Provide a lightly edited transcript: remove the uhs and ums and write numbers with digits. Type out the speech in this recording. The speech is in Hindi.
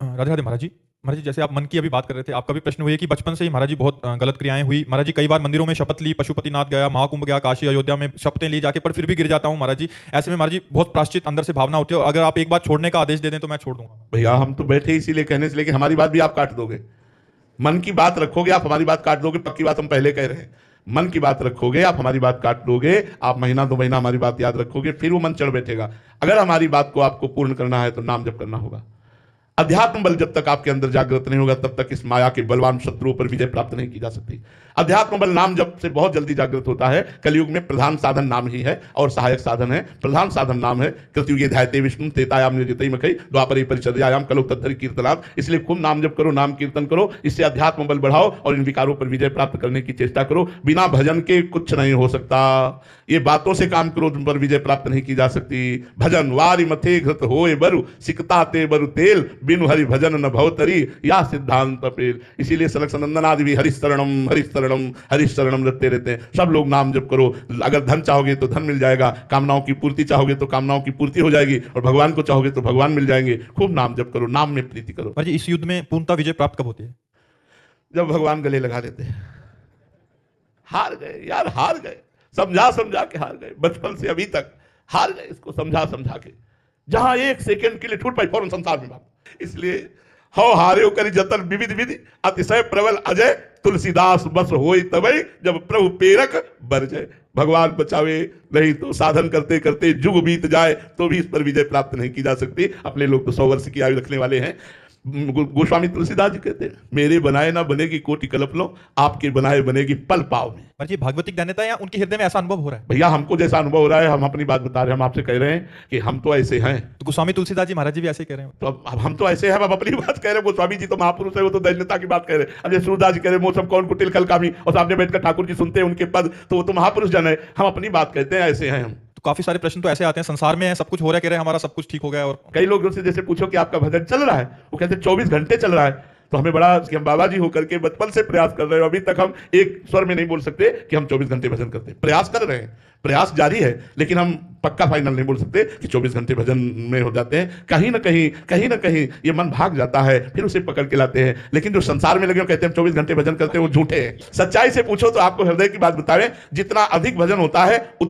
राधे राधे महाराज जी। महाराज जी, जैसे आप मन की अभी बात कर रहे थे, आपका भी प्रश्न हुई है कि बचपन से ही महाराज जी बहुत गलत क्रियाएं हुई। महाराज जी, कई बार मंदिरों में शपथ ली, पशुपतिनाथ गया, महाकुंभ गया, काशी अयोध्या में शपथें ली जाके, पर फिर भी गिर जाता हूँ महाराज जी। ऐसे में महाराज जी बहुत प्राश्चित अंदर से भावना होती है, और अगर आप एक बार छोड़ने का आदेश दे दें तो मैं छोड़ दूंगा। भैया हम तो बैठे इसीलिए कहने से, लेकिन हमारी बात भी आप काट दोगे। मन की बात रखोगे आप, हमारी बात काट दोगे। पक्की बात हम पहले कह रहे हैं, मन की बात रखोगे आप, हमारी बात काट दोगे। आप महीना 2 महीना हमारी बात याद रखोगे, फिर वो मन चढ़ बैठेगा। अगर हमारी बात को आपको पूर्ण करना है तो नाम जप करना होगा। अध्यात्म बल जब तक आपके अंदर जागृत नहीं होगा, तब तक इस माया के बलवान शत्रुओं पर विजय प्राप्त नहीं की जा सकती। अध्यात्म बल नाम जप से बहुत जल्दी जागृत होता है। कलयुग में प्रधान साधन नाम ही है और सहायक साधन है। प्रधान साधन नाम है। कृतयुगे ध्यायते विष्णु तेतायाम निर्जितई मखई द्वापरे परिचर्यायाम कलो तद्धरि कीर्तनात्। इसलिए खूब नाम जप करो, नाम कीर्तन करो, इससे अध्यात्म बल बढ़ाओ और इन विकारों पर विजय प्राप्त करने की चेष्टा करो। बिना भजन के कुछ नहीं हो सकता। ये बातों से काम करो, तुम पर विजय प्राप्त नहीं की जा सकती। भजन वारि मथे घृत होए बरु सिकता ते बरु तेल बिनु हरि भजन न भवतरी या सिद्धांत पेल। इसीलिए सनक सनंदन आदि भी हरिशरणम रटते रहते हैं। सब लोग नाम जप करो। अगर धन चाहोगे तो धन मिल जाएगा, कामनाओं की पूर्ति चाहोगे तो कामनाओं की पूर्ति हो जाएगी, और भगवान को चाहोगे तो भगवान मिल जाएंगे। खूब नाम जप करो, नाम में प्रीति करो। महाराज जी, इस युद्ध में पूर्णता विजय प्राप्त कब होती है? जब भगवान गले लगा लेते हैं। हार गए यार, हार गए, समझा समझा के हार गए। बचपन से अभी तक हार गए, इसको समझा समझा के। जहां एक सेकंड के लिए छूट पाई फौरन संसार में बात। इसलिए हौ हार्यो करी जतन विविध विधि अतिशय प्रबल अजय तुलसीदास बस होई तबई जब प्रभु पेरक बर जाए। भगवान बचावे, नहीं तो साधन करते करते जुग बीत जाए तो भी इस पर विजय प्राप्त नहीं की जा सकती। अपने लोग तो 100 वर्ष की आयु रखने वाले हैं। गोस्वामी तुलसीदास जी कहते हैं, मेरे बनाए ना बनेगी कोटि कल्प लो, आपके बनाए बनेगी पल पाव में। महाराज जी, भागवतिक दैन्यता या उनके हृदय में ऐसा अनुभव हो रहा है? भैया हमको जैसा अनुभव हो रहा है, हम अपनी बात बता रहे हैं। हम आपसे कह रहे हैं कि हम तो ऐसे हैं। तो गोस्वामी तुलसीदास जी महाराज जी भी ऐसे ही कह रहे हैं। तो अब हम तो ऐसे हैं, हम अपनी बात कह रहे हैं। गोस्वामी जी तो महापुरुष है, वो तो दैन्यता की बात कह रहे हैं। अब जैसे सूरदास जी कह रहे हैं मौसम कौन कुटिल कल कामी, और सामने बैठकर ठाकुर जी सुनते हैं उनके पद, तो वो तो महापुरुष जन है। हम अपनी बात कहते हैं, ऐसे हैं हम। तो काफी सारे प्रश्न तो ऐसे आते हैं, संसार में है, सब कुछ हो रहा है, कह रहे हैं हमारा सब कुछ ठीक हो गया। और कई लोग से जैसे पूछो कि आपका भजन चल रहा है, वो कहते हैं 24 घंटे चल रहा है। तो हमें बड़ा कि हम बाबा जी होकर के बचपन से प्रयास कर रहे हैं, अभी तक हम एक स्वर में नहीं बोल सकते कि हम 24 घंटे भजन करते हैं। प्रयास कर रहे हैं, प्रयास जारी है, लेकिन हम पक्का फाइनल नहीं बोल सकते कि 24 घंटे भजन में हो जाते हैं। कहीं ना कहीं ये मन भाग जाता है, फिर उसे पकड़ के लाते हैं। लेकिन जो संसार में लगे कहते हैं 24 घंटे भजन करते हैं, वो झूठे हैं। सच्चाई से पूछो तो आपको हृदय की बात बतावे, जितना अधिक भजन होता है